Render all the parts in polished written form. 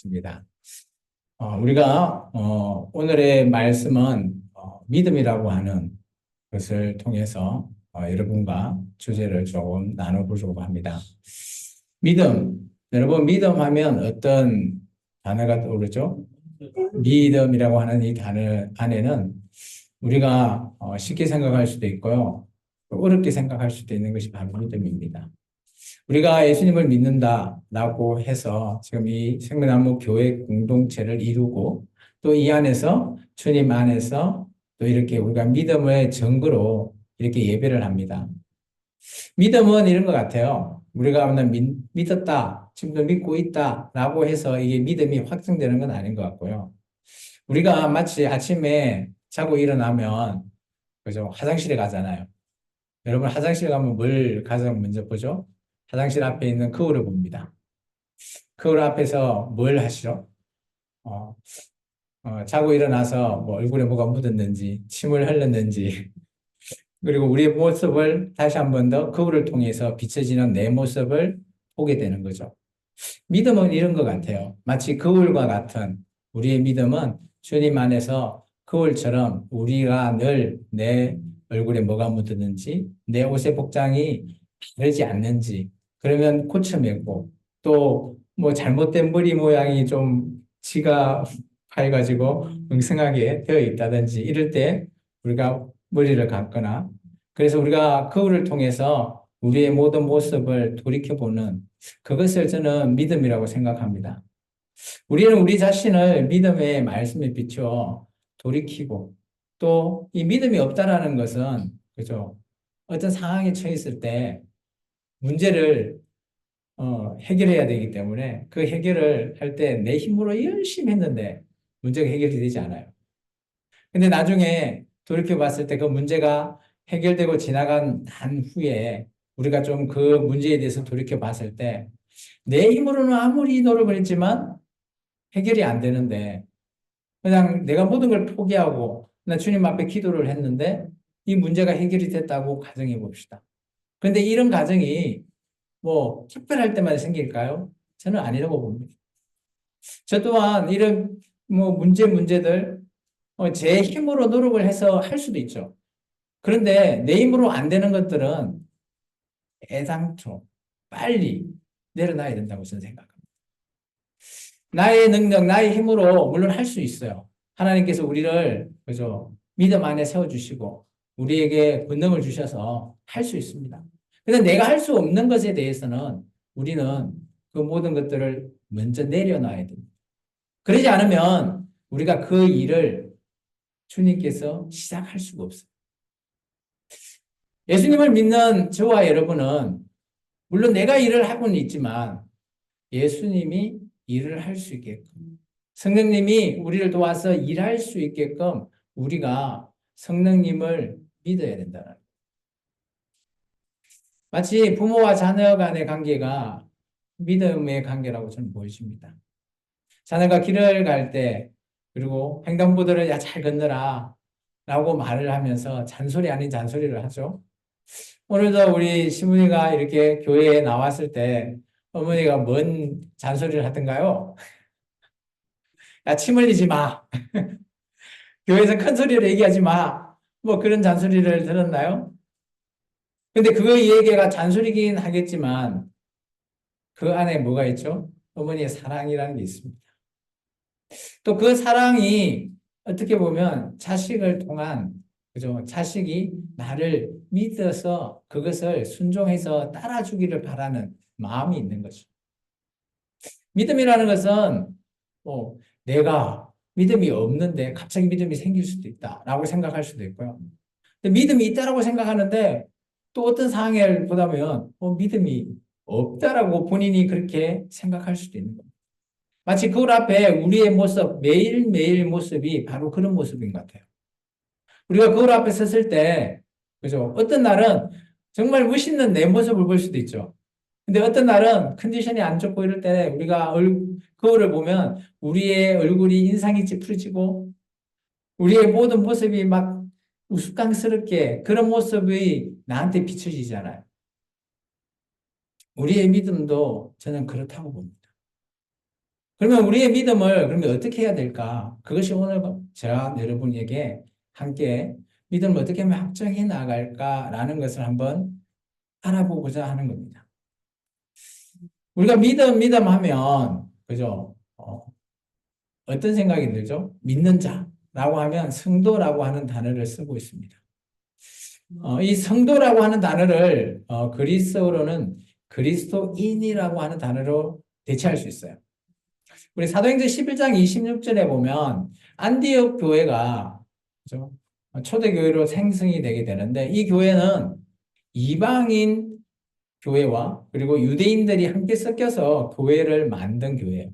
있습니다. 우리가 오늘의 말씀은 믿음이라고 하는 것을 통해서 여러분과 주제를 조금 나눠보려고 합니다. 믿음, 여러분 믿음 하면 어떤 단어가 떠오르죠? 믿음이라고 하는 이 단어 안에는 우리가 쉽게 생각할 수도 있고요, 또 어렵게 생각할 수도 있는 것이 바로 믿음입니다. 우리가 예수님을 믿는다라고 해서 지금 이 생명나무 교회 공동체를 이루고 또 이 안에서 주님 안에서 또 이렇게 우리가 믿음의 증거로 이렇게 예배를 합니다. 믿음은 이런 것 같아요. 우리가 오늘 믿었다, 지금도 믿고 있다라고 해서 이게 믿음이 확증되는 건 아닌 것 같고요. 우리가 마치 아침에 자고 일어나면 그죠? 화장실에 가잖아요. 여러분 화장실 가면 뭘 가장 먼저 보죠? 화장실 앞에 있는 거울을 봅니다. 거울 앞에서 뭘 하시죠? 어, 자고 일어나서 뭐 얼굴에 뭐가 묻었는지, 침을 흘렸는지, 그리고 우리의 모습을 다시 한 번 더 거울을 통해서 비춰지는 내 모습을 보게 되는 거죠. 믿음은 이런 것 같아요. 마치 거울과 같은 우리의 믿음은 주님 안에서 거울처럼 우리가 늘 내 얼굴에 뭐가 묻었는지, 내 옷의 복장이 다르지 않는지, 그러면 고쳐내고, 또 뭐 잘못된 머리 모양이 좀 지가 파여가지고 엉성하게 되어 있다든지 이럴 때 우리가 머리를 감거나, 그래서 우리가 거울을 통해서 우리의 모든 모습을 돌이켜보는 그것을 저는 믿음이라고 생각합니다. 우리는 우리 자신을 믿음의 말씀에 비추어 돌이키고, 또 이 믿음이 없다라는 것은 그죠? 어떤 상황에 처했을 때 문제를 해결해야 되기 때문에 그 해결을 할 때 내 힘으로 열심히 했는데 문제가 해결이 되지 않아요. 근데 나중에 돌이켜 봤을 때 그 문제가 해결되고 지나간 난 후에 우리가 좀 그 문제에 대해서 돌이켜 봤을 때 내 힘으로는 아무리 노력을 했지만 해결이 안 되는데 그냥 내가 모든 걸 포기하고 나 주님 앞에 기도를 했는데 이 문제가 해결이 됐다고 가정해 봅시다. 그런데 이런 가정이 뭐 특별할 때만 생길까요? 저는 아니라고 봅니다. 저 또한 이런 뭐 문제들 제 힘으로 노력을 해서 할 수도 있죠. 그런데 내 힘으로 안 되는 것들은 애당초 빨리 내려놔야 된다고 저는 생각합니다. 나의 능력, 나의 힘으로 물론 할 수 있어요. 하나님께서 우리를 그죠? 믿음 안에 세워주시고 우리에게 권능을 주셔서 할 수 있습니다. 그런데 내가 할 수 없는 것에 대해서는 우리는 그 모든 것들을 먼저 내려놔야 됩니다. 그러지 않으면 우리가 그 일을 주님께서 시작할 수가 없어요. 예수님을 믿는 저와 여러분은 물론 내가 일을 하고는 있지만 예수님이 일을 할 수 있게끔, 성령님이 우리를 도와서 일할 수 있게끔 우리가 성령님을 믿어야 된다는 거예요. 마치 부모와 자녀 간의 관계가 믿음의 관계라고 저는 보여집니다. 자녀가 길을 갈 때, 그리고 횡단보도를 야, 잘 건너라 라고 말을 하면서 잔소리 아닌 잔소리를 하죠. 오늘도 우리 시문이가 이렇게 교회에 나왔을 때 어머니가 뭔 잔소리를 하던가요? 야, 침 흘리지 마. 교회에서 큰 소리로 얘기하지 마. 뭐 그런 잔소리를 들었나요? 근데 그 얘기가 잔소리긴 하겠지만 그 안에 뭐가 있죠? 어머니의 사랑이라는 게 있습니다. 또 그 사랑이 어떻게 보면 자식을 통한, 그죠? 자식이 나를 믿어서 그것을 순종해서 따라주기를 바라는 마음이 있는 거죠. 믿음이라는 것은 내가 믿음이 없는데 갑자기 믿음이 생길 수도 있다라고 생각할 수도 있고요. 근데 믿음이 있다라고 생각하는데 또 어떤 상황을 보다 보면 믿음이 없다라고 본인이 그렇게 생각할 수도 있는 거예요. 마치 거울 앞에 우리의 모습, 매일매일 모습이 바로 그런 모습인 것 같아요. 우리가 거울 앞에 섰을 때, 그죠? 어떤 날은 정말 멋있는 내 모습을 볼 수도 있죠. 근데 어떤 날은 컨디션이 안 좋고 이럴 때 우리가 거울을 보면 우리의 얼굴이 인상이 찌푸려지고 우리의 모든 모습이 막 우스꽝스럽게 그런 모습이 나한테 비춰지잖아요. 우리의 믿음도 저는 그렇다고 봅니다. 그러면 우리의 믿음을 그러면 어떻게 해야 될까? 그것이 오늘 제가 여러분에게 함께 믿음을 어떻게 하면 확정해 나갈까라는 것을 한번 알아보고자 하는 겁니다. 우리가 믿음 하면, 그죠? 어떤 생각이 들죠? 믿는 자라고 하면 성도라고 하는 단어를 쓰고 있습니다. 이 성도라고 하는 단어를 그리스어로는 그리스도인이라고 하는 단어로 대체할 수 있어요. 우리 사도행전 11장 26절에 보면 안디옥 교회가 그죠? 초대교회로 생성이 되게 되는데 이 교회는 이방인 교회와 그리고 유대인들이 함께 섞여서 교회를 만든 교회예요.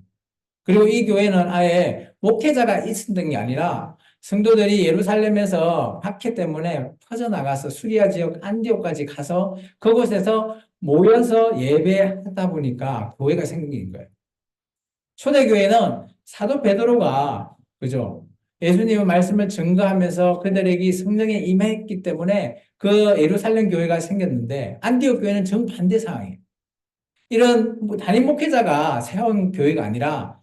그리고 이 교회는 아예 목회자가 있었던 게 아니라 성도들이 예루살렘에서 박해 때문에 퍼져나가서 수리아 지역 안디옥까지 가서 그곳에서 모여서 예배하다 보니까 교회가 생긴 거예요. 초대교회는 사도 베드로가 그죠? 예수님의 말씀을 증거하면서 그들에게 성령에 임했기 때문에 그 예루살렘 교회가 생겼는데 안디옥 교회는 정반대 상황이에요. 이런 담임 목회자가 세운 교회가 아니라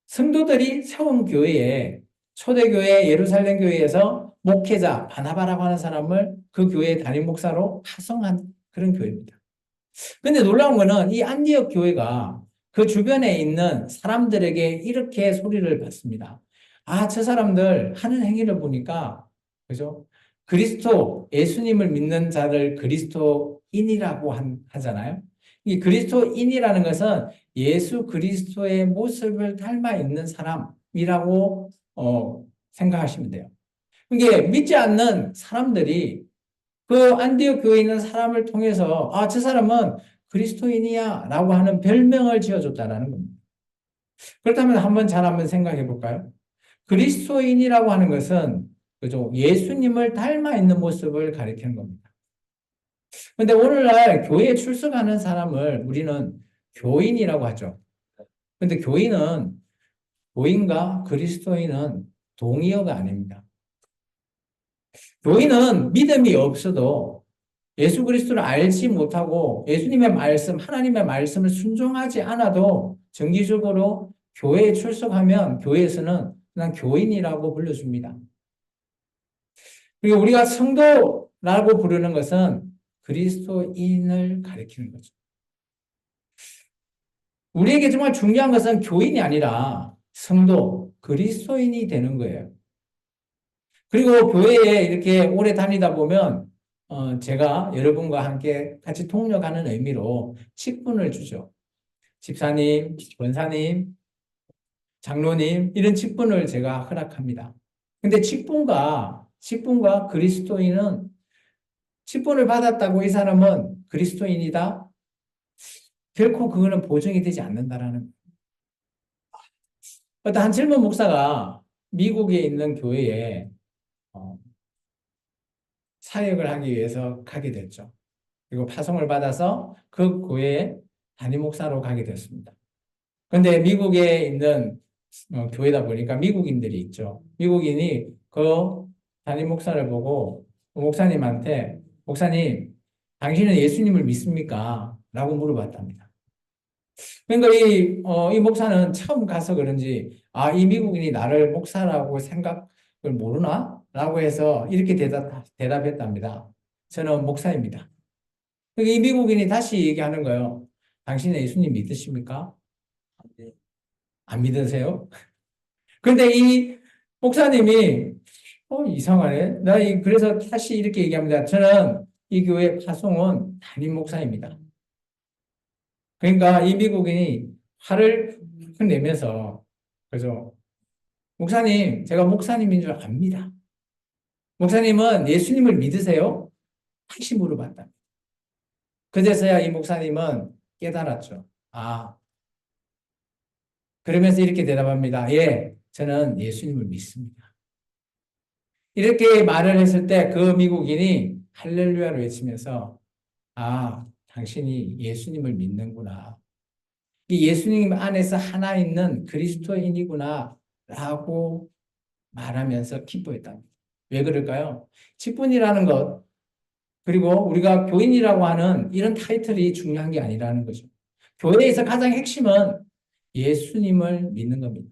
성도들이 세운 교회에 초대교회 예루살렘 교회에서 목회자 바나바라고 하는 사람을 그 교회의 담임 목사로 파송한 그런 교회입니다. 근데 놀라운 거는 이 안디옥 교회가 그 주변에 있는 사람들에게 이렇게 소리를 받습니다. 아, 저 사람들 하는 행위를 보니까, 그죠? 그리스도, 예수님을 믿는 자를 그리스도인이라고 하잖아요. 이 그리스도인이라는 것은 예수 그리스도의 모습을 닮아 있는 사람이라고, 생각하시면 돼요. 이게 믿지 않는 사람들이 그 안디옥 교회에 있는 사람을 통해서 아, 저 사람은 그리스도인이야 라고 하는 별명을 지어줬다라는 겁니다. 그렇다면 한번 생각해 볼까요? 그리스도인이라고 하는 것은 그죠? 예수님을 닮아 있는 모습을 가리키는 겁니다. 근데 오늘날 교회에 출석하는 사람을 우리는 교인이라고 하죠. 근데 교인과 그리스도인은 동의어가 아닙니다. 교인은 믿음이 없어도 예수 그리스도를 알지 못하고 예수님의 말씀, 하나님의 말씀을 순종하지 않아도 정기적으로 교회에 출석하면 교회에서는 그냥 교인이라고 불러줍니다. 그리고 우리가 성도라고 부르는 것은 그리스도인을 가리키는 거죠. 우리에게 정말 중요한 것은 교인이 아니라 성도, 그리스도인이 되는 거예요. 그리고 교회에 이렇게 오래 다니다 보면 제가 여러분과 함께 같이 동력하는 의미로 직분을 주죠. 집사님, 권사님, 장로님 이런 직분을 제가 허락합니다. 근데 직분과 그리스도인은 직분을 받았다고 이 사람은 그리스도인이다? 결코 그거는 보증이 되지 않는다라는. 어떤 한 젊은 목사가 미국에 있는 교회에 어, 사역을 하기 위해서 가게 됐죠. 그리고 파송을 받아서 그 교회에 담임 목사로 가게 됐습니다. 그런데 미국에 있는 교회다 보니까 미국인들이 있죠. 미국인이 그 담임 목사를 보고 그 목사님한테 목사님, 당신은 예수님을 믿습니까? 라고 물어봤답니다. 그러니까 이 목사는 처음 가서 그런지 아, 이 미국인이 나를 목사라고 생각을 모르나? 라고 해서 이렇게 대답했답니다. 저는 목사입니다. 그러니까 이 미국인이 다시 얘기하는 거예요. 당신은 예수님 믿으십니까? 안 믿으세요? 근데 이 목사님이 이상하네. 그래서 다시 이렇게 얘기합니다. 저는 이 교회 파송은 담임 목사입니다. 그러니까 이 미국인이 화를 내면서 그죠? 목사님, 제가 목사님인 줄 압니다. 목사님은 예수님을 믿으세요? 다시 물어봤다. 그제서야 이 목사님은 깨달았죠. 아, 그러면서 이렇게 대답합니다. 예, 저는 예수님을 믿습니다. 이렇게 말을 했을 때 그 미국인이 할렐루야를 외치면서 아, 당신이 예수님을 믿는구나. 이 예수님 안에서 하나 있는 그리스도인이구나 라고 말하면서 기뻐했답니다. 왜 그럴까요? 직분이라는 것, 그리고 우리가 교인이라고 하는 이런 타이틀이 중요한 게 아니라는 거죠. 교회에서 가장 핵심은 예수님을 믿는 겁니다.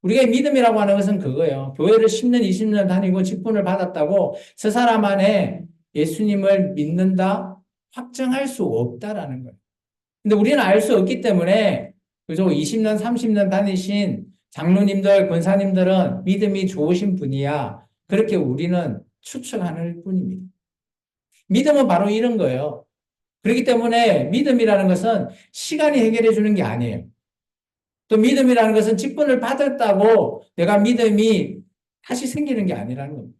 우리가 믿음이라고 하는 것은 그거예요. 교회를 10년, 20년 다니고 직분을 받았다고 저 사람 안에 예수님을 믿는다, 확정할 수 없다라는 거예요. 근데 우리는 알 수 없기 때문에, 그죠? 20년, 30년 다니신 장로님들, 권사님들은 믿음이 좋으신 분이야. 그렇게 우리는 추측하는 뿐입니다. 믿음은 바로 이런 거예요. 그렇기 때문에 믿음이라는 것은 시간이 해결해 주는 게 아니에요. 또 믿음이라는 것은 직분을 받았다고 내가 믿음이 다시 생기는 게 아니라는 겁니다.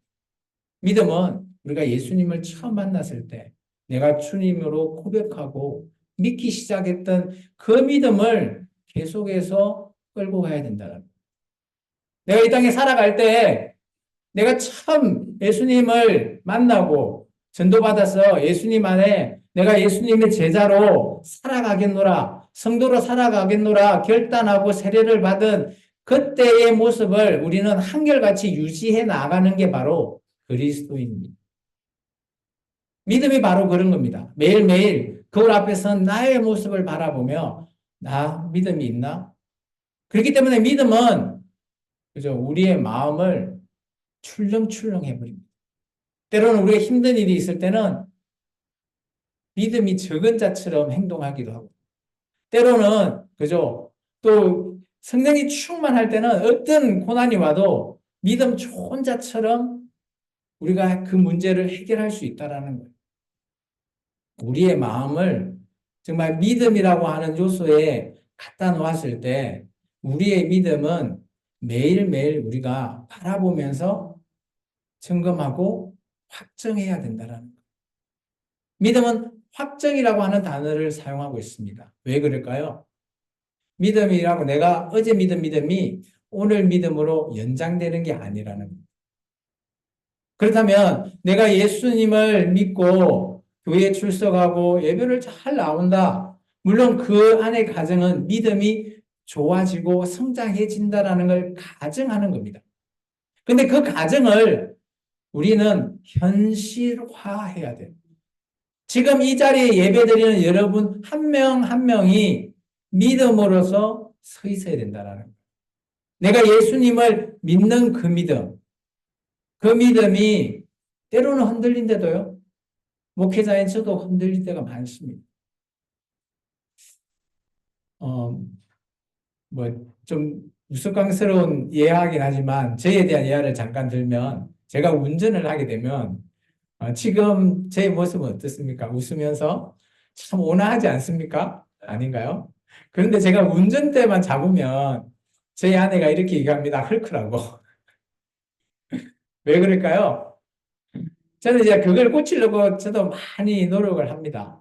믿음은 우리가 예수님을 처음 만났을 때 내가 주님으로 고백하고 믿기 시작했던 그 믿음을 계속해서 끌고 가야 된다는 거예요. 내가 이 땅에 살아갈 때 내가 처음 예수님을 만나고 전도받아서 예수님 안에 내가 예수님의 제자로 살아가겠노라, 성도로 살아가겠노라 결단하고 세례를 받은 그때의 모습을 우리는 한결같이 유지해 나가는 게 바로 그리스도인입니다. 믿음이 바로 그런 겁니다. 매일매일 거울 앞에 선 나의 모습을 바라보며 나 믿음이 있나? 그렇기 때문에 믿음은 그죠? 우리의 마음을 출렁출렁 해버립니다. 때로는 우리가 힘든 일이 있을 때는 믿음이 적은 자처럼 행동하기도 하고, 때로는, 그죠? 또 성령이 충만할 때는 어떤 고난이 와도 믿음 좋은 자처럼 우리가 그 문제를 해결할 수 있다라는 거예요. 우리의 마음을 정말 믿음이라고 하는 요소에 갖다 놓았을 때 우리의 믿음은 매일매일 우리가 바라보면서 점검하고 확정해야 된다는 거예요. 믿음은 확정이라고 하는 단어를 사용하고 있습니다. 왜 그럴까요? 믿음이라고 내가 어제 믿은 믿음이 오늘 믿음으로 연장되는 게 아니라는 거예요. 그렇다면 내가 예수님을 믿고 교회에 출석하고 예배를 잘 나온다. 물론 그 안의 가정은 믿음이 좋아지고 성장해진다라는 걸 가정하는 겁니다. 근데 그 가정을 우리는 현실화해야 돼요. 지금 이 자리에 예배드리는 여러분 한 명 한 명이 믿음으로서 서 있어야 된다는 거예요. 내가 예수님을 믿는 그 믿음이 때로는 흔들린데도요. 목회자인 저도 흔들릴 때가 많습니다. 좀 우스꽝스러운 예화이긴 하지만 저에 대한 예화를 잠깐 들면 제가 운전을 하게 되면 지금 제 모습은 어떻습니까? 웃으면서 참 온화하지 않습니까? 아닌가요? 그런데 제가 운전대만 잡으면 저희 아내가 이렇게 얘기합니다. 헐크라고. 왜 그럴까요? 저는 이제 그걸 고치려고 저도 많이 노력을 합니다.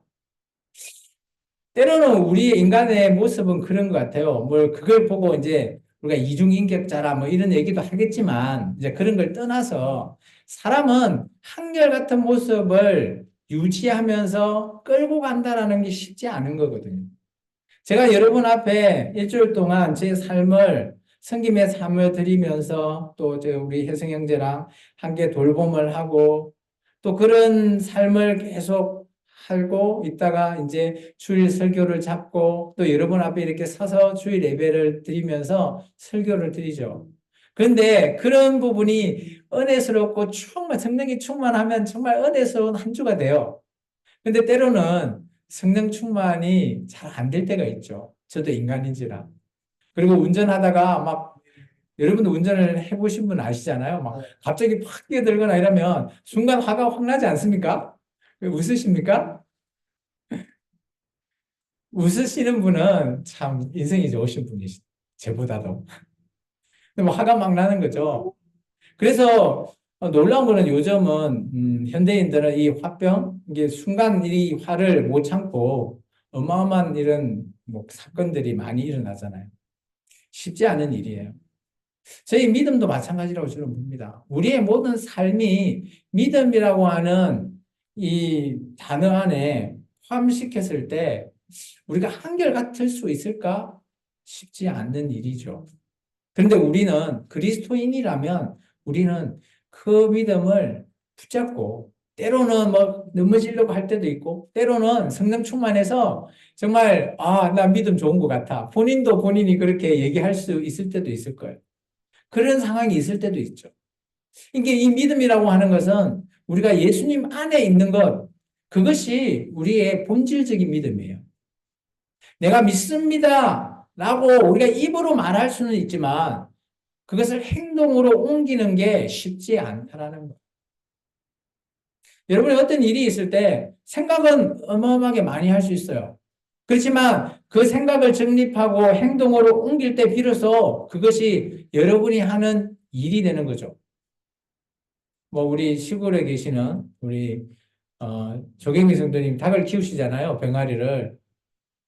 때로는 우리 인간의 모습은 그런 것 같아요. 뭘 그걸 보고 이제 우리가 이중인격자라 뭐 이런 얘기도 하겠지만 이제 그런 걸 떠나서 사람은 한결같은 모습을 유지하면서 끌고 간다라는 게 쉽지 않은 거거든요. 제가 여러분 앞에 일주일 동안 제 삶을 성김에 삶을 드리면서 또 우리 혜성 형제랑 함께 돌봄을 하고 또 그런 삶을 계속 하고 있다가 이제 주일 설교를 잡고 또 여러분 앞에 이렇게 서서 주일 예배를 드리면서 설교를 드리죠. 그런데 그런 부분이 은혜스럽고 성령이 충만하면 정말 은혜스러운 한 주가 돼요. 근데 때로는 성령 충만이 잘 안 될 때가 있죠. 저도 인간인지라. 그리고 운전하다가 막 여러분도 운전을 해보신 분 아시잖아요. 막 갑자기 팍 뛰어들거나 이러면 순간 화가 확 나지 않습니까? 왜 웃으십니까? 웃으시는 분은 참 인생이 좋으신 분이시죠. 저보다도. 근데 뭐 화가 막 나는 거죠. 그래서 놀라운 거는 요즘은 현대인들은 이 화병, 이게 순간 이 화를 못 참고 어마어마한 이런 뭐 사건들이 많이 일어나잖아요. 쉽지 않은 일이에요. 저희 믿음도 마찬가지라고 저는 봅니다. 우리의 모든 삶이 믿음이라고 하는 이 단어 안에 포함시켰을 때 우리가 한결같을 수 있을까? 쉽지 않는 일이죠. 그런데 우리는 그리스도인이라면 우리는 그 믿음을 붙잡고 때로는 뭐 넘어지려고 할 때도 있고, 때로는 성령 충만해서 정말, 아, 나 믿음 좋은 것 같아. 본인도 본인이 그렇게 얘기할 수 있을 때도 있을 거예요. 그런 상황이 있을 때도 있죠. 이게 이 믿음이라고 하는 것은 우리가 예수님 안에 있는 것, 그것이 우리의 본질적인 믿음이에요. 내가 믿습니다. 라고 우리가 입으로 말할 수는 있지만 그것을 행동으로 옮기는 게 쉽지 않다라는 거예요. 여러분이 어떤 일이 있을 때 생각은 어마어마하게 많이 할 수 있어요. 그렇지만 그 생각을 정립하고 행동으로 옮길 때 비로소 그것이 여러분이 하는 일이 되는 거죠. 뭐 우리 시골에 계시는 우리 조경미 성도님 닭을 키우시잖아요. 병아리를.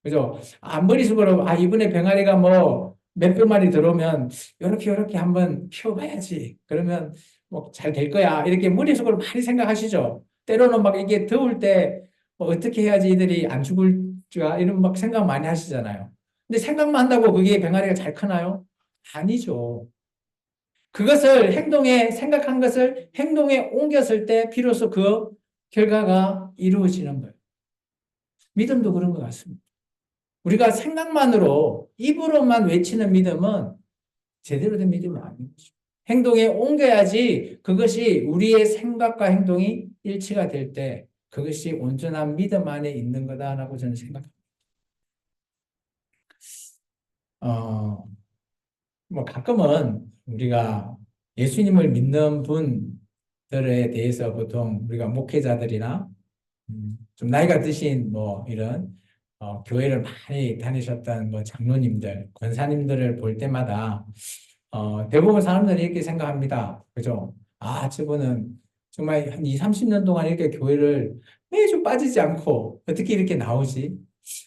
그죠? 아, 머릿속으로 아 이번에 병아리가 뭐 몇백 마리 들어오면 요렇게 한번 키워봐야지. 그러면 뭐 잘 될 거야. 이렇게 머릿속으로 많이 생각하시죠. 때로는 막 이게 더울 때뭐 어떻게 해야지 이들이 안 죽을지가 이런 막 생각 많이 하시잖아요. 근데 생각만 한다고 그게 병아리가 잘 크나요? 아니죠. 그것을 행동에 생각한 것을 행동에 옮겼을 때 비로소 그 결과가 이루어지는 거예요. 믿음도 그런 것 같습니다. 우리가 생각만으로 입으로만 외치는 믿음은 제대로 된 믿음이 아니죠. 행동에 옮겨야지 그것이 우리의 생각과 행동이 일치가 될 때 그것이 온전한 믿음 안에 있는 거다라고 저는 생각합니다. 어, 뭐 가끔은 우리가 예수님을 믿는 분들에 대해서 보통 우리가 목회자들이나 좀 나이가 드신 뭐 이런 교회를 많이 다니셨던 뭐 장로님들, 권사님들을 볼 때마다 대부분 사람들이 이렇게 생각합니다. 그죠? 아, 저분은 정말 한 2, 30년 동안 이렇게 교회를 매주 빠지지 않고 어떻게 이렇게 나오지?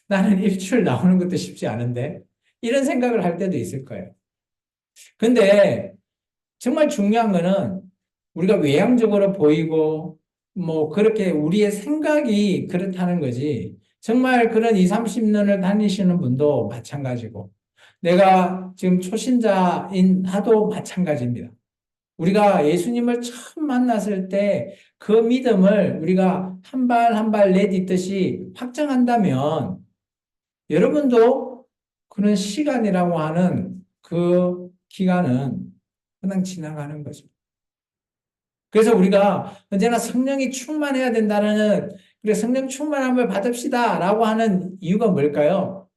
나는 일주일 나오는 것도 쉽지 않은데 이런 생각을 할 때도 있을 거예요. 근데 정말 중요한 거는 우리가 외향적으로 보이고 뭐 그렇게 우리의 생각이 그렇다는 거지. 정말 그런 2, 30년을 다니시는 분도 마찬가지고 내가 지금 초신자인 하도 마찬가지입니다. 우리가 예수님을 처음 만났을 때 그 믿음을 우리가 한 발 한 발 내딛듯이 확장한다면 여러분도 그런 시간이라고 하는 그 기간은 그냥 지나가는 거죠. 그래서 우리가 언제나 성령이 충만해야 된다는, 그래, 성령 충만함을 받읍시다 라고 하는 이유가 뭘까요?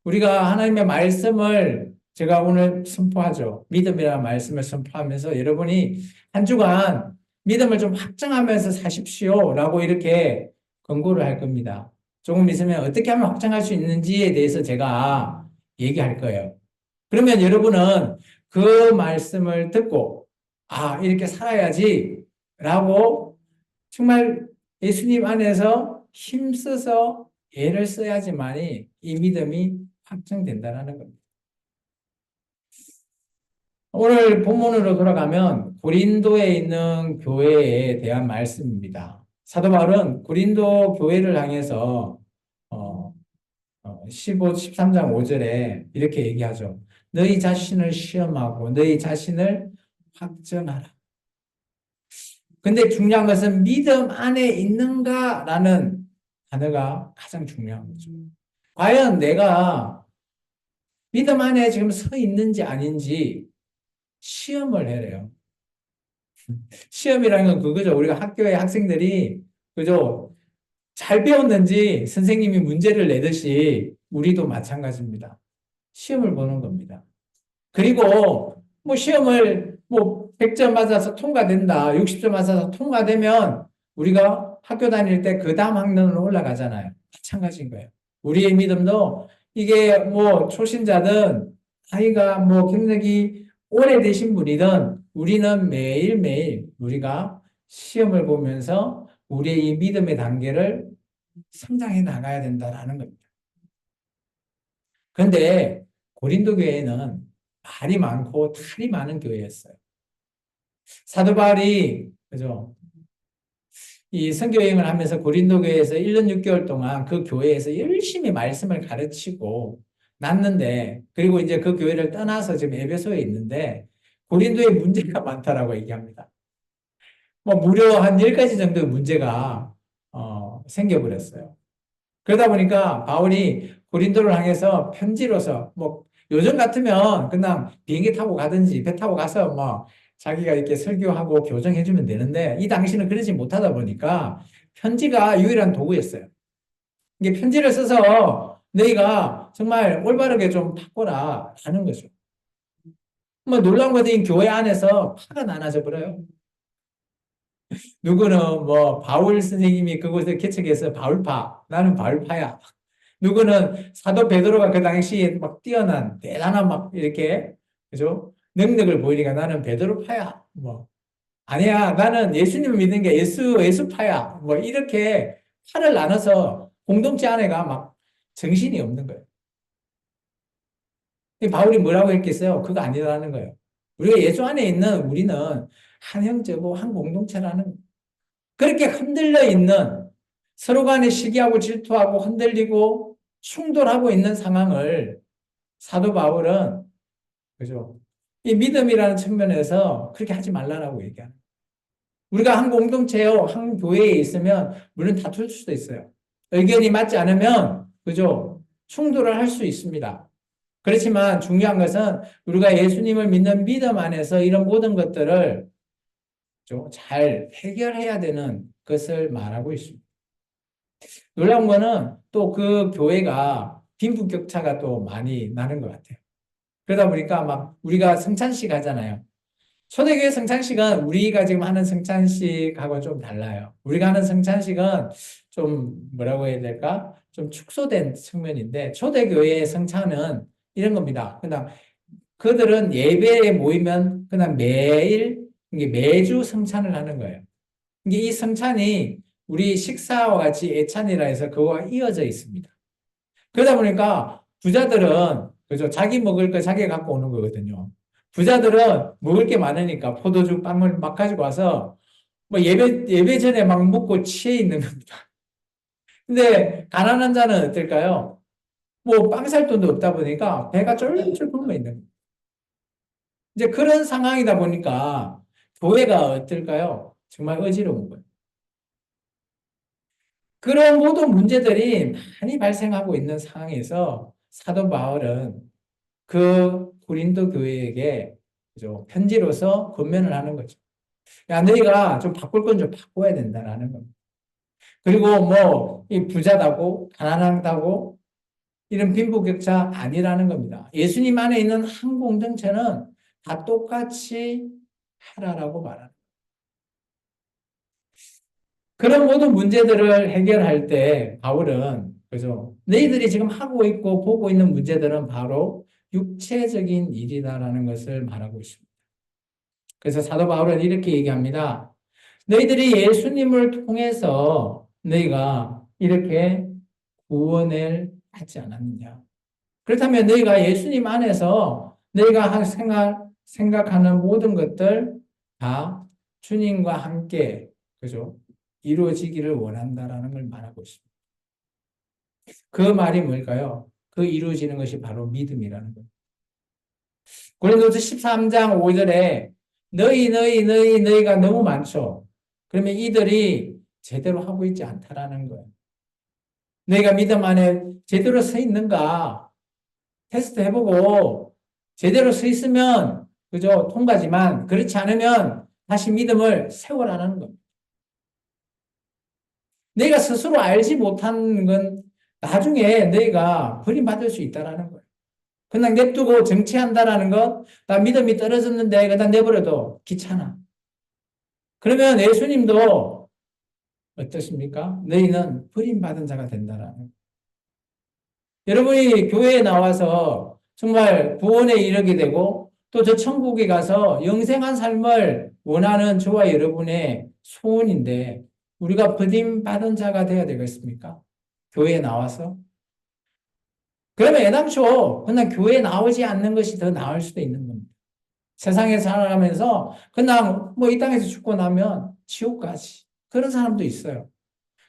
우리가 하나님의 말씀을 제가 오늘 선포하죠. 믿음이라는 말씀을 선포하면서 여러분이 한 주간 믿음을 좀 확장하면서 사십시오 라고 이렇게 권고를 할 겁니다. 조금 있으면 어떻게 하면 확장할 수 있는지에 대해서 제가 얘기할 거예요. 그러면 여러분은 그 말씀을 듣고, 아, 이렇게 살아야지 라고 정말 예수님 안에서 힘써서 애를 써야지만이 이 믿음이 확정된다는 겁니다. 오늘 본문으로 돌아가면 고린도에 있는 교회에 대한 말씀입니다. 사도 바울은 고린도 교회를 향해서 15, 13장 5절에 이렇게 얘기하죠. 너희 자신을 시험하고 너희 자신을 확정하라. 근데 중요한 것은 믿음 안에 있는가라는 단어가 가장 중요한 거죠. 과연 내가 믿음 안에 지금 서 있는지 아닌지 시험을 해래요. 시험이라는 건 그거죠. 우리가 학교의 학생들이 그죠? 잘 배웠는지 선생님이 문제를 내듯이 우리도 마찬가지입니다. 시험을 보는 겁니다. 그리고 뭐 시험을 뭐 100점 맞아서 통과된다, 60점 맞아서 통과되면 우리가 학교 다닐 때 그 다음 학년으로 올라가잖아요. 마찬가지인 거예요. 우리의 믿음도 이게 뭐 초신자든 아이가 뭐 경력이 오래되신 분이든 우리는 매일매일 우리가 시험을 보면서 우리의 이 믿음의 단계를 성장해 나가야 된다라는 겁니다. 그런데 고린도 교회는 말이 많고 탈이 많은 교회였어요. 사도 바울이 그죠? 이 선교 여행을 하면서 고린도 교회에서 1년 6개월 동안 그 교회에서 열심히 말씀을 가르치고 났는데 그리고 이제 그 교회를 떠나서 지금 에베소에 있는데 고린도에 문제가 많다라고 얘기합니다. 뭐 무려 한 10가지 정도의 문제가 생겨버렸어요. 그러다 보니까 바울이 고린도를 향해서 편지로서 뭐 요즘 같으면 그냥 비행기 타고 가든지 배 타고 가서 뭐 자기가 이렇게 설교하고 교정해주면 되는데 이 당시는 그러지 못하다 보니까 편지가 유일한 도구였어요. 이게 편지를 써서 너희가 정말 올바르게 좀 바꿔라 하는 거죠. 뭐 놀라운 것은 교회 안에서 파가 나눠져 버려요. 누구는 뭐 바울 선생님이 그곳을 개척해서 바울파, 나는 바울파야. 누구는 사도 베드로가 그 당시에 막 뛰어난 대단한 막 이렇게 그죠? 능력을 보이니까 나는 베드로파야. 뭐 아니야, 나는 예수님을 믿는 게 예수파야. 뭐 이렇게 파를 나눠서 공동체 안에가 막 정신이 없는 거예요. 바울이 뭐라고 했겠어요? 그거 아니라는 거예요. 우리가 예수 안에 있는 우리는 한 형제고 한 공동체라는 거예요. 그렇게 흔들려 있는 서로 간에 시기하고 질투하고 흔들리고 충돌하고 있는 상황을 사도 바울은 그죠? 이 믿음이라는 측면에서 그렇게 하지 말라라고 얘기하는 거예요. 우리가 한 공동체요, 한 교회에 있으면 물론 다툴 수도 있어요. 의견이 맞지 않으면 그죠? 충돌을 할 수 있습니다. 그렇지만 중요한 것은 우리가 예수님을 믿는 믿음 안에서 이런 모든 것들을 잘 해결해야 되는 것을 말하고 있습니다. 놀라운 거는 또 그 교회가 빈부격차가 또 많이 나는 것 같아요. 그러다 보니까 막 우리가 성찬식 하잖아요. 초대교회 성찬식은 우리가 지금 하는 성찬식하고 좀 달라요. 우리가 하는 성찬식은 좀 뭐라고 해야 될까? 좀 축소된 측면인데 초대교회의 성찬은 이런 겁니다. 그냥 그들은 예배에 모이면 그냥 매일 이게 매주 성찬을 하는 거예요. 이게 이 성찬이 우리 식사와 같이 예찬이라 해서 그거와 이어져 있습니다. 그러다 보니까 부자들은 그죠? 자기 먹을 거 자기가 갖고 오는 거거든요. 부자들은 먹을 게 많으니까 포도주 빵을 막 가지고 와서 뭐 예배 전에 막 먹고 취해 있는 겁니다. 근데 가난한 자는 어떨까요? 뭐 빵 살 돈도 없다 보니까 배가 쫄쫄 굶어 있는 거예요. 이제 그런 상황이다 보니까 교회가 어떨까요? 정말 어지러운 거예요. 그런 모든 문제들이 많이 발생하고 있는 상황에서 사도 바울은 그 고린도 교회에게 그죠? 편지로서 권면을 하는 거죠. 야, 너희가 좀 바꿀 건 좀 바꿔야 된다라는 겁니다. 그리고 뭐, 이 부자다고, 가난하다고, 이런 빈부격차 아니라는 겁니다. 예수님 안에 있는 한 공동체는 다 똑같이 하라라고 말하는 그런 모든 문제들을 해결할 때 바울은 그죠? 너희들이 지금 하고 있고 보고 있는 문제들은 바로 육체적인 일이다라는 것을 말하고 있습니다. 그래서 사도 바울은 이렇게 얘기합니다. 너희들이 예수님을 통해서 너희가 이렇게 구원을 받지 않았느냐? 그렇다면 너희가 예수님 안에서 너희가 생각하는 모든 것들 다 주님과 함께 그죠? 이루어지기를 원한다라는 걸 말하고 있습니다. 그 말이 뭘까요? 그 이루어지는 것이 바로 믿음이라는 거예요. 고린도서 13장 5절에 너희가 너무 많죠. 그러면 이들이 제대로 하고 있지 않다라는 거예요. 너희가 믿음 안에 제대로 서 있는가 테스트 해보고 제대로 서 있으면 그죠? 통과지만 그렇지 않으면 다시 믿음을 세워라는 겁니다. 내가 스스로 알지 못하는 건 나중에 너희가 버림받을 수 있다라는 거예요. 그냥 냅두고 정치한다라는 것, 나 믿음이 떨어졌는데 그냥 내버려도 귀찮아. 그러면 예수님도 어떻습니까? 너희는 버림받은 자가 된다라는 거예요. 여러분이 교회에 나와서 정말 구원에 이르게 되고 또 저 천국에 가서 영생한 삶을 원하는 저와 여러분의 소원인데 우리가 버림받은 자가 되어야 되겠습니까? 교회에 나와서? 그러면 애당초 그냥 교회에 나오지 않는 것이 더 나을 수도 있는 겁니다. 세상에 살아가면서 그냥 뭐 이 땅에서 죽고 나면 지옥 가지. 그런 사람도 있어요.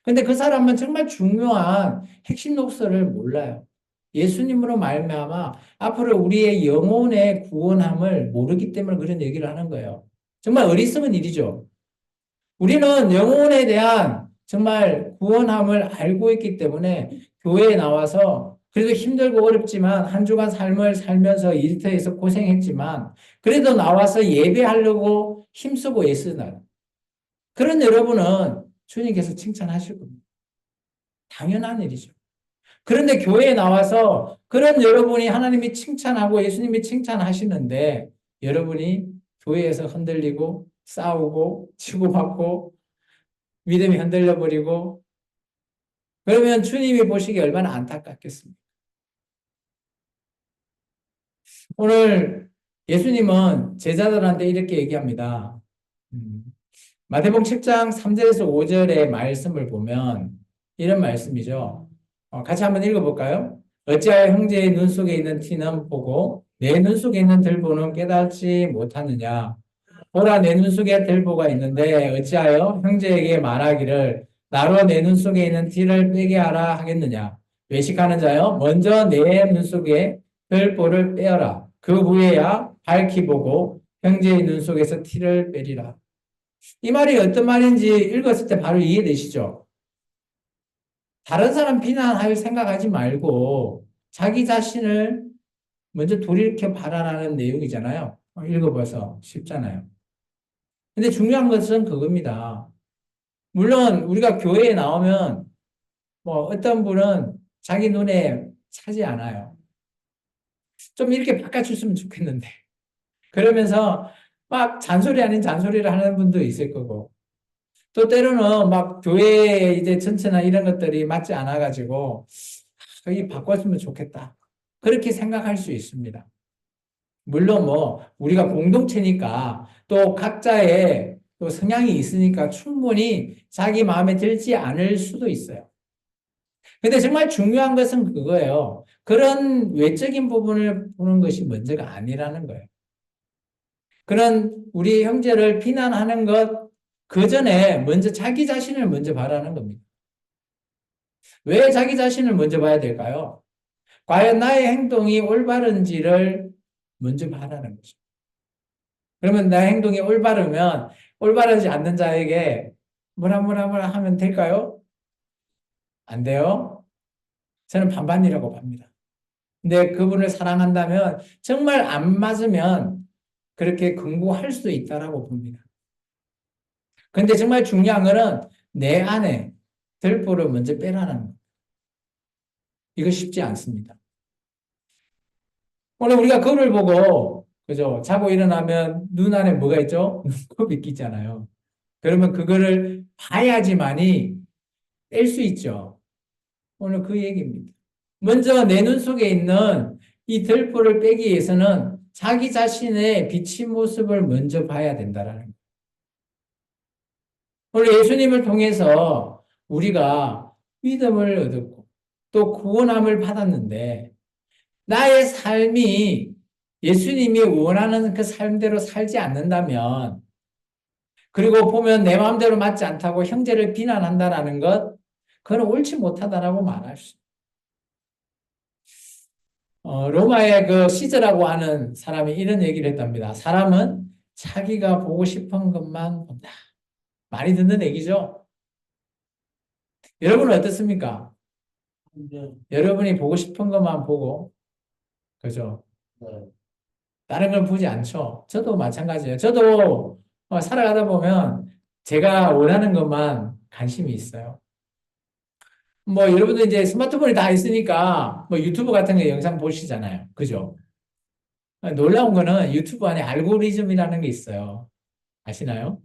근데 그 사람은 정말 중요한 핵심 녹서를 몰라요. 예수님으로 말미암아 앞으로 우리의 영혼의 구원함을 모르기 때문에 그런 얘기를 하는 거예요. 정말 어리석은 일이죠. 우리는 영혼에 대한 정말 구원함을 알고 있기 때문에 교회에 나와서 그래도 힘들고 어렵지만 한 주간 삶을 살면서 일터에서 고생했지만 그래도 나와서 예배하려고 힘쓰고 애쓰는 그런 여러분은 주님께서 칭찬하실 겁니다. 당연한 일이죠. 그런데 교회에 나와서 그런 여러분이 하나님이 칭찬하고 예수님이 칭찬하시는데 여러분이 교회에서 흔들리고 싸우고 치고받고 믿음이 흔들려 버리고 그러면 주님이 보시기에 얼마나 안타깝겠습니까? 오늘 예수님은 제자들한테 이렇게 얘기합니다. 음, 마태복음 7장 3절에서 5절의 말씀을 보면 이런 말씀이죠. 같이 한번 읽어볼까요? 어찌하여 형제의 눈 속에 있는 티는 보고 내 눈 속에 있는 들보는 깨닫지 못하느냐? 보라 내 눈 속에 들보가 있는데 어찌하여 형제에게 말하기를 나로 내 눈 속에 있는 티를 빼게 하라 하겠느냐? 외식하는 자여 먼저 내 눈 속에 들보를 빼어라. 그 후에야 밝히 보고 형제의 눈 속에서 티를 빼리라. 이 말이 어떤 말인지 읽었을 때 바로 이해되시죠? 다른 사람 비난할 생각하지 말고 자기 자신을 먼저 돌이켜 봐라라는 내용이잖아요. 읽어봐서 쉽잖아요. 근데 중요한 것은 그겁니다. 물론 우리가 교회에 나오면 뭐 어떤 분은 자기 눈에 차지 않아요. 좀 이렇게 바꿔줬으면 좋겠는데. 그러면서 막 잔소리 아닌 잔소리를 하는 분도 있을 거고. 또 때로는 막 교회 이제 전체나 이런 것들이 맞지 않아가지고 거기 바꿨으면 좋겠다. 그렇게 생각할 수 있습니다. 물론 뭐 우리가 공동체니까 또 각자의 또 성향이 있으니까 충분히 자기 마음에 들지 않을 수도 있어요. 근데 정말 중요한 것은 그거예요. 그런 외적인 부분을 보는 것이 먼저가 아니라는 거예요. 그런 우리 형제를 비난하는 것, 그 전에 먼저 자기 자신을 먼저 바라는 겁니다. 왜 자기 자신을 먼저 봐야 될까요? 과연 나의 행동이 올바른지를 먼저 바라는 거죠. 그러면 나의 행동이 올바르면 올바르지 않는 자에게 뭐라 하면 될까요? 안 돼요. 저는 반반이라고 봅니다. 근데 그분을 사랑한다면 정말 안 맞으면 그렇게 긍고할 수도 있다라고 봅니다. 근데 정말 중요한 거는 내 안에 들보를 먼저 빼라는 거. 이거 쉽지 않습니다. 오늘 우리가 거울 보고 그죠? 자고 일어나면 눈 안에 뭐가 있죠? 눈곱이 끼잖아요. 그러면 그거를 봐야지만이 뗄 수 있죠. 오늘 그 얘기입니다. 먼저 내 눈 속에 있는 이 들보를 빼기 위해서는 자기 자신의 비친 모습을 먼저 봐야 된다라는 거예요. 오늘 예수님을 통해서 우리가 믿음을 얻었고 또 구원함을 받았는데 나의 삶이 예수님이 원하는 그 삶대로 살지 않는다면 그리고 보면 내 마음대로 맞지 않다고 형제를 비난한다라는 것 그건 옳지 못하다라고 말할 수 로마의 그 시저라고 하는 사람이 이런 얘기를 했답니다. 사람은 자기가 보고 싶은 것만 본다. 많이 듣는 얘기죠? 여러분은 어떻습니까? 네. 여러분이 보고 싶은 것만 보고, 그죠? 네. 다른 걸 보지 않죠? 저도 마찬가지예요. 저도 살아가다 보면 제가 원하는 것만 관심이 있어요. 뭐 여러분들 이제 스마트폰이 다 있으니까 뭐 유튜브 같은 거 영상 보시잖아요. 그죠? 놀라운 거는 유튜브 안에 알고리즘이라는 게 있어요. 아시나요?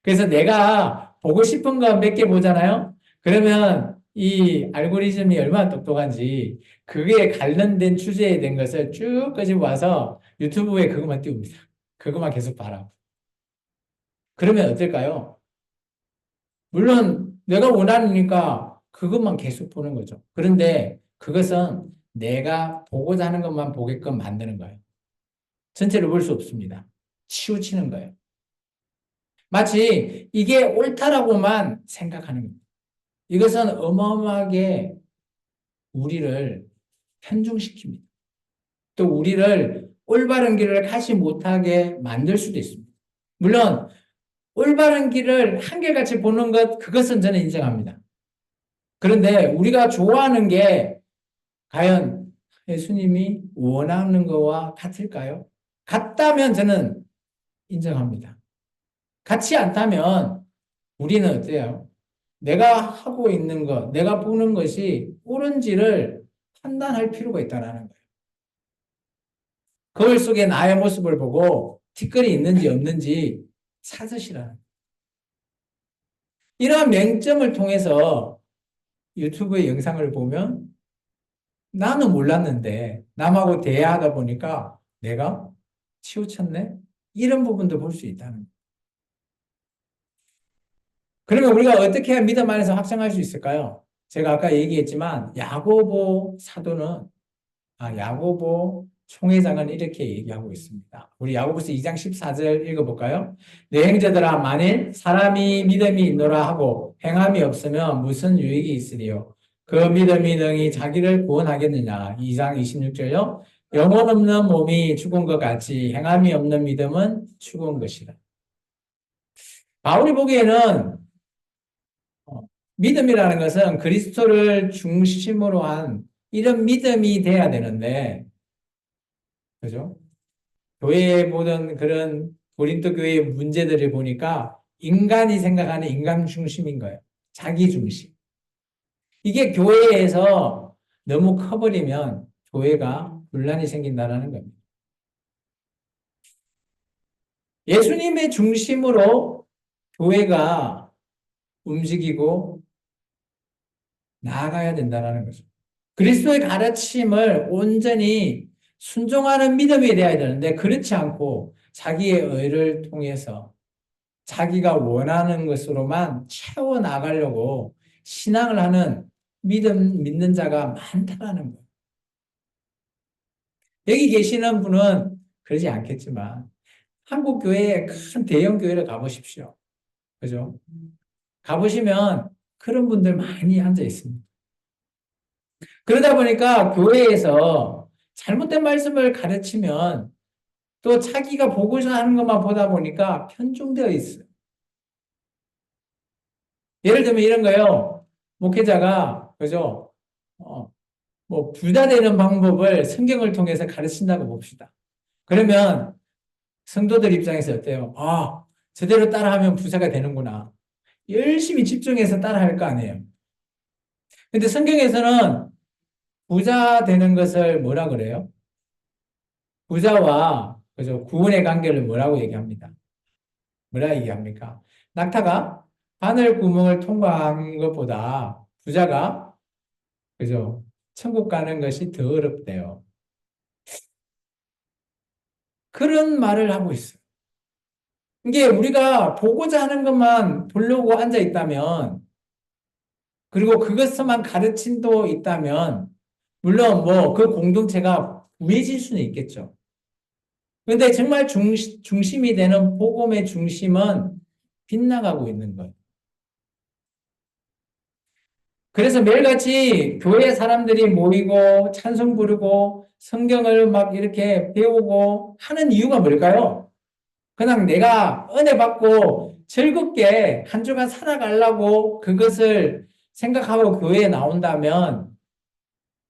그래서 내가 보고 싶은 거 몇 개 보잖아요? 그러면 이 알고리즘이 얼마나 똑똑한지 그게 관련된 주제에 된 것을 쭉 끄집어 와서 유튜브에 그것만 띄웁니다. 그것만 계속 봐라. 그러면 어떨까요? 물론 내가 원하니까 그것만 계속 보는 거죠. 그런데 그것은 내가 보고자 하는 것만 보게끔 만드는 거예요. 전체를 볼 수 없습니다. 치우치는 거예요. 마치 이게 옳다라고만 생각하는 겁니다. 이것은 어마어마하게 우리를 편중시킵니다. 또 우리를 올바른 길을 가지 못하게 만들 수도 있습니다. 물론 올바른 길을 한결같이 보는 것, 그것은 저는 인정합니다. 그런데 우리가 좋아하는 게 과연 예수님이 원하는 것과 같을까요? 같다면 저는 인정합니다. 같지 않다면 우리는 어때요? 내가 하고 있는 것, 내가 보는 것이 옳은지를 판단할 필요가 있다는 거예요. 거울 속에 나의 모습을 보고 티끌이 있는지 없는지 찾으시라는 거예요. 이러한 맹점을 통해서 유튜브의 영상을 보면 나는 몰랐는데 남하고 대화하다 보니까 내가 치우쳤네? 이런 부분도 볼 수 있다는 거예요. 그러면 우리가 어떻게 해야 믿음 안에서 확장할 수 있을까요? 제가 아까 얘기했지만 야고보 사도는 야고보 총회장은 이렇게 얘기하고 있습니다. 우리 야고보서 2장 14절 읽어볼까요? 내 형제들아 만일 사람이 믿음이 있노라 하고 행함이 없으면 무슨 유익이 있으리요? 그 믿음이 능히 자기를 구원하겠느냐? 2장 26절요. 영혼 없는 몸이 죽은 것 같이 행함이 없는 믿음은 죽은 것이라. 바울이 보기에는 믿음이라는 것은 그리스도를 중심으로 한 이런 믿음이 돼야 되는데, 그죠? 교회에 보던 그런 고린도 교회의 문제들을 보니까 인간이 생각하는 인간 중심인 거예요. 자기 중심. 이게 교회에서 너무 커버리면 교회가 분란이 생긴다는 겁니다. 예수님의 중심으로 교회가 움직이고 나아가야 된다는 거죠. 그리스도의 가르침을 온전히 순종하는 믿음이 되어야 되는데 그렇지 않고 자기의 의를 통해서 자기가 원하는 것으로만 채워 나가려고 신앙을 하는 믿는 자가 많다라는 거예요. 여기 계시는 분은 그러지 않겠지만 한국 교회에 큰 대형 교회를 가보십시오. 그죠? 가보시면 그런 분들 많이 앉아 있습니다. 그러다 보니까 교회에서 잘못된 말씀을 가르치면 또 자기가 보고자 하는 것만 보다 보니까 편중되어 있어요. 예를 들면 이런 거요. 목회자가, 그죠? 부자 되는 방법을 성경을 통해서 가르친다고 봅시다. 그러면 성도들 입장에서 어때요? 제대로 따라하면 부자가 되는구나. 열심히 집중해서 따라할 거 아니에요. 근데 성경에서는 부자 되는 것을 뭐라 그래요? 부자와 그죠? 구원의 관계를 뭐라고 얘기합니다. 뭐라 얘기합니까? 낙타가 바늘 구멍을 통과한 것보다 부자가 그죠? 천국 가는 것이 더 어렵대요. 그런 말을 하고 있어요. 이게 우리가 보고자 하는 것만 보려고 앉아 있다면, 그리고 그것만 가르침도 있다면, 물론 뭐 그 공동체가 우해질 수는 있겠죠. 그런데 정말 중심이 되는 복음의 중심은 빗나가고 있는 거예요. 그래서 매일같이 교회 사람들이 모이고 찬송 부르고 성경을 막 이렇게 배우고 하는 이유가 뭘까요? 그냥 내가 은혜 받고 즐겁게 한 주간 살아가려고 그것을 생각하고 교회에 나온다면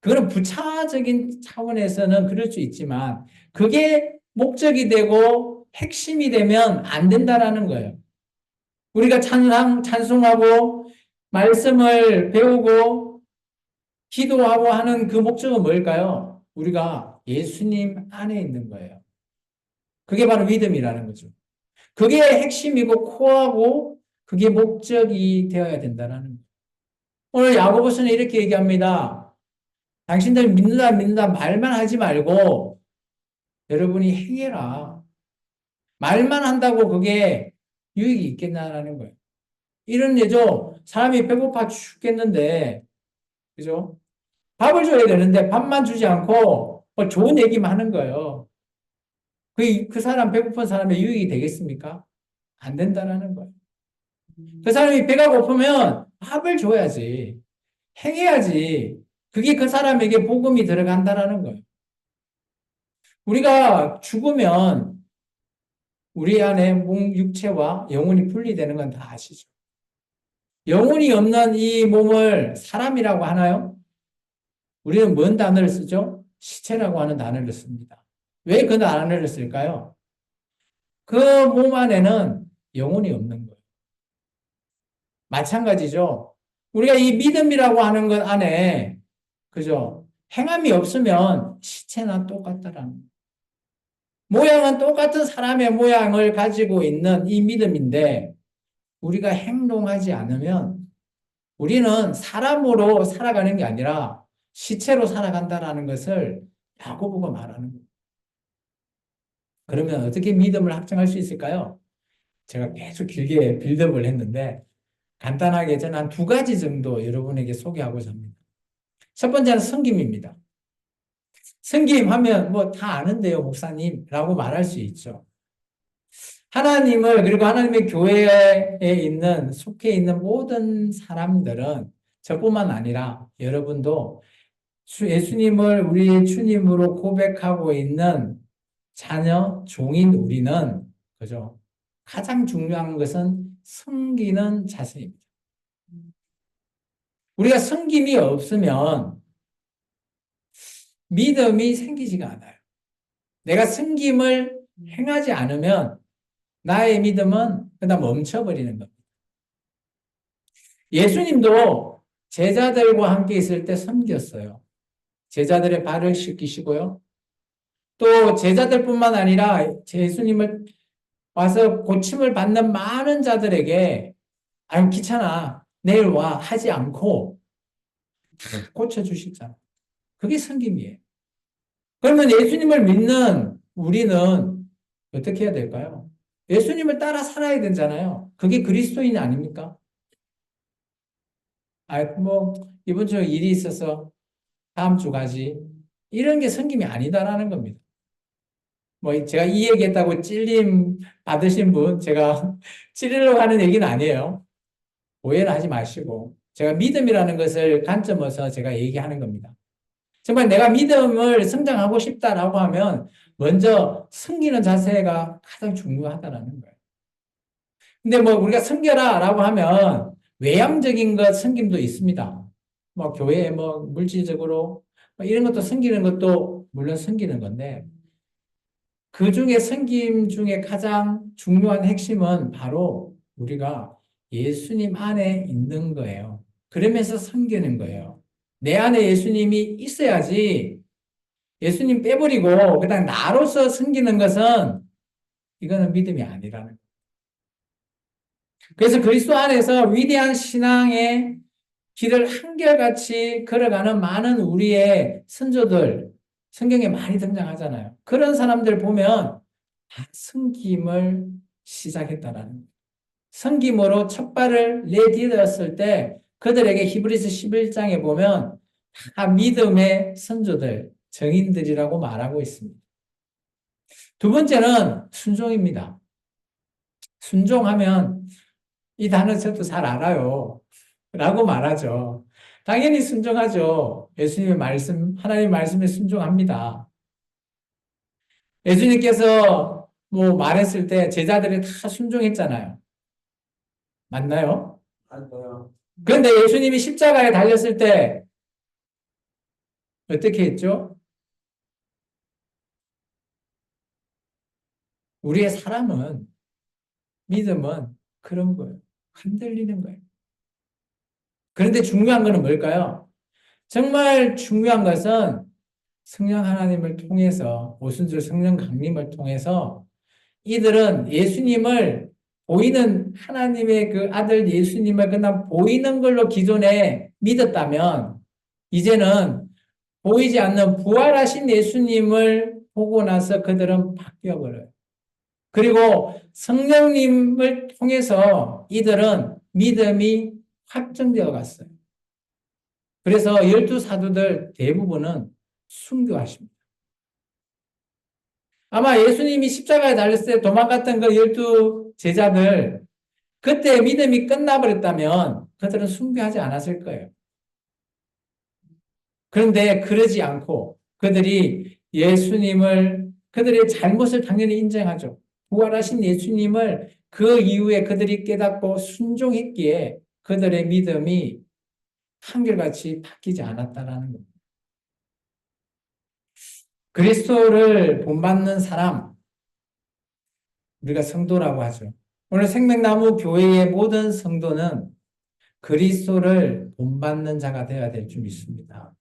그거는 부차적인 차원에서는 그럴 수 있지만 그게 목적이 되고 핵심이 되면 안 된다라는 거예요. 우리가 찬송하고 말씀을 배우고 기도하고 하는 그 목적은 뭘까요? 우리가 예수님 안에 있는 거예요. 그게 바로 믿음이라는 거죠. 그게 핵심이고 코어고 그게 목적이 되어야 된다는 거예요. 오늘 야고보서는 이렇게 얘기합니다. 당신들 믿는다 말만 하지 말고 여러분이 행해라. 말만 한다고 그게 유익이 있겠냐라는 거예요. 이런 예죠. 사람이 배고파 죽겠는데, 그죠? 밥을 줘야 되는데 밥만 주지 않고 뭐 좋은 얘기만 하는 거예요. 그 사람 배고픈 사람의 유익이 되겠습니까? 안 된다라는 거예요. 그 사람이 배가 고프면 밥을 줘야지. 행해야지. 그게 그 사람에게 복음이 들어간다라는 거예요. 우리가 죽으면 우리 안에 육체와 영혼이 분리되는 건 다 아시죠? 영혼이 없는 이 몸을 사람이라고 하나요? 우리는 뭔 단어를 쓰죠? 시체라고 하는 단어를 씁니다. 왜 그 단어를 쓸까요? 그 몸 안에는 영혼이 없는 거예요. 마찬가지죠. 우리가 이 믿음이라고 하는 것 안에, 그죠? 행함이 없으면 시체나 똑같다라는 거예요. 모양은 똑같은 사람의 모양을 가지고 있는 이 믿음인데, 우리가 행동하지 않으면 우리는 사람으로 살아가는 게 아니라 시체로 살아간다라는 것을 야고보가 말하는 거예요. 그러면 어떻게 믿음을 확증할 수 있을까요? 제가 계속 길게 빌드업을 했는데 간단하게 저는 한 두 가지 정도 여러분에게 소개하고자 합니다. 첫 번째는 성김입니다. 성김 하면 뭐 다 아는데요, 목사님라고 말할 수 있죠. 하나님을, 그리고 하나님의 교회에 있는, 속해 있는 모든 사람들은 저뿐만 아니라 여러분도 예수님을 우리의 주님으로 고백하고 있는 자녀, 종인 우리는, 그죠? 가장 중요한 것은 섬기는 자세입니다. 우리가 섬김이 없으면 믿음이 생기지가 않아요. 내가 섬김을 행하지 않으면 나의 믿음은 그냥 멈춰버리는 겁니다. 예수님도 제자들과 함께 있을 때 섬겼어요. 제자들의 발을 씻기시고요. 또 제자들뿐만 아니라 예수님을 와서 고침을 받는 많은 자들에게 아유 귀찮아 내일 와 하지 않고 고쳐주시잖아요. 그게 섬김이에요. 그러면 예수님을 믿는 우리는 어떻게 해야 될까요? 예수님을 따라 살아야 되잖아요. 그게 그리스도인 아닙니까? 아, 뭐 이번 주에 일이 있어서 다음 주 가지. 이런 게 섬김이 아니다라는 겁니다. 뭐 제가 이 얘기했다고 찔림 받으신 분 제가 찌르려고 하는 얘기는 아니에요. 오해는 하지 마시고 제가 믿음이라는 것을 관점에서 제가 얘기하는 겁니다. 정말 내가 믿음을 성장하고 싶다라고 하면 먼저 섬기는 자세가 가장 중요하다라는 거예요. 근데 뭐 우리가 섬겨라라고 하면 외향적인 것 섬김도 있습니다. 뭐 교회에 뭐 물질적으로 뭐 이런 것도 섬기는 것도 물론 섬기는 건데 그 중에 섬김 중에 가장 중요한 핵심은 바로 우리가 예수님 안에 있는 거예요. 그러면서 섬기는 거예요. 내 안에 예수님이 있어야지 예수님 빼버리고 그냥 나로서 섬기는 것은 이거는 믿음이 아니라는 거예요. 그래서 그리스도 안에서 위대한 신앙의 길을 한결같이 걸어가는 많은 우리의 선조들 성경에 많이 등장하잖아요. 그런 사람들 보면 다 섬김을 시작했다라는 거예요. 섬김으로 첫 발을 내디뎠을 때 그들에게 히브리서 11장에 보면 다 믿음의 선조들, 정인들이라고 말하고 있습니다. 두 번째는 순종입니다. 순종하면 이 단어 저도 잘 알아요. 라고 말하죠. 당연히 순종하죠. 예수님의 말씀, 하나님의 말씀에 순종합니다. 예수님께서 뭐 말했을 때 제자들이 다 순종했잖아요. 맞나요? 맞아요. 그런데 예수님이 십자가에 달렸을 때 어떻게 했죠? 우리의 사람은, 믿음은 그런 거예요. 흔들리는 거예요. 그런데 중요한 거는 뭘까요? 정말 중요한 것은 성령 하나님을 통해서, 오순절 성령 강림을 통해서 이들은 예수님을 보이는 하나님의 그 아들 예수님을 그냥 보이는 걸로 기존에 믿었다면 이제는 보이지 않는 부활하신 예수님을 보고 나서 그들은 바뀌어버려요. 그리고 성령님을 통해서 이들은 믿음이 확정되어 갔어요. 그래서 12 사도들 대부분은 순교하십니다. 아마 예수님이 십자가에 달렸을 때 도망갔던 그 12 제자들, 그때 믿음이 끝나버렸다면 그들은 순교하지 않았을 거예요. 그런데 그러지 않고 그들이 예수님을, 그들의 잘못을 당연히 인정하죠. 부활하신 예수님을 그 이후에 그들이 깨닫고 순종했기에 그들의 믿음이 한결같이 바뀌지 않았다라는 겁니다. 그리스도를 본받는 사람, 우리가 성도라고 하죠. 오늘 생명나무 교회의 모든 성도는 그리스도를 본받는 자가 되어야 될 줄 믿습니다.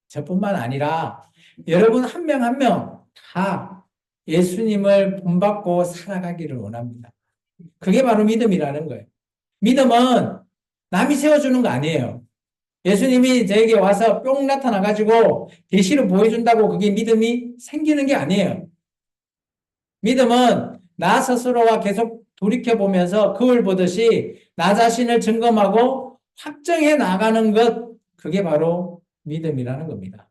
저뿐만 아니라 여러분 한 명 한 명 다 예수님을 본받고 살아가기를 원합니다. 그게 바로 믿음이라는 거예요. 믿음은 남이 세워주는 거 아니에요. 예수님이 저에게 와서 뿅 나타나가지고 계시를 보여준다고 그게 믿음이 생기는 게 아니에요. 믿음은 나 스스로가 계속 돌이켜보면서 거울 보듯이 나 자신을 점검하고 확정해 나가는 것, 그게 바로 믿음이라는 겁니다.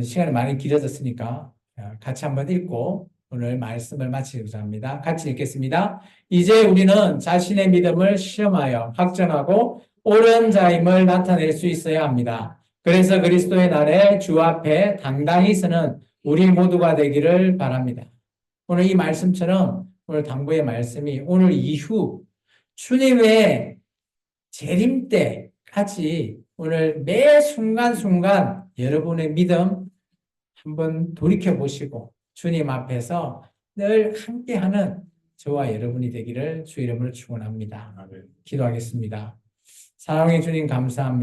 시간이 많이 길어졌으니까 같이 한번 읽고 오늘 말씀을 마치고자 합니다. 같이 읽겠습니다. 이제 우리는 자신의 믿음을 시험하여 확정하고 옳은 자임을 나타낼 수 있어야 합니다. 그래서 그리스도의 날에 주 앞에 당당히 서는 우리 모두가 되기를 바랍니다. 오늘 이 말씀처럼 오늘 당부의 말씀이 오늘 이후 주님의 재림 때까지 오늘 매 순간순간 여러분의 믿음 한번 돌이켜 보시고 주님 앞에서 늘 함께하는 저와 여러분이 되기를 주 이름으로 축원합니다. 기도하겠습니다. 사랑의 주님 감사합니다.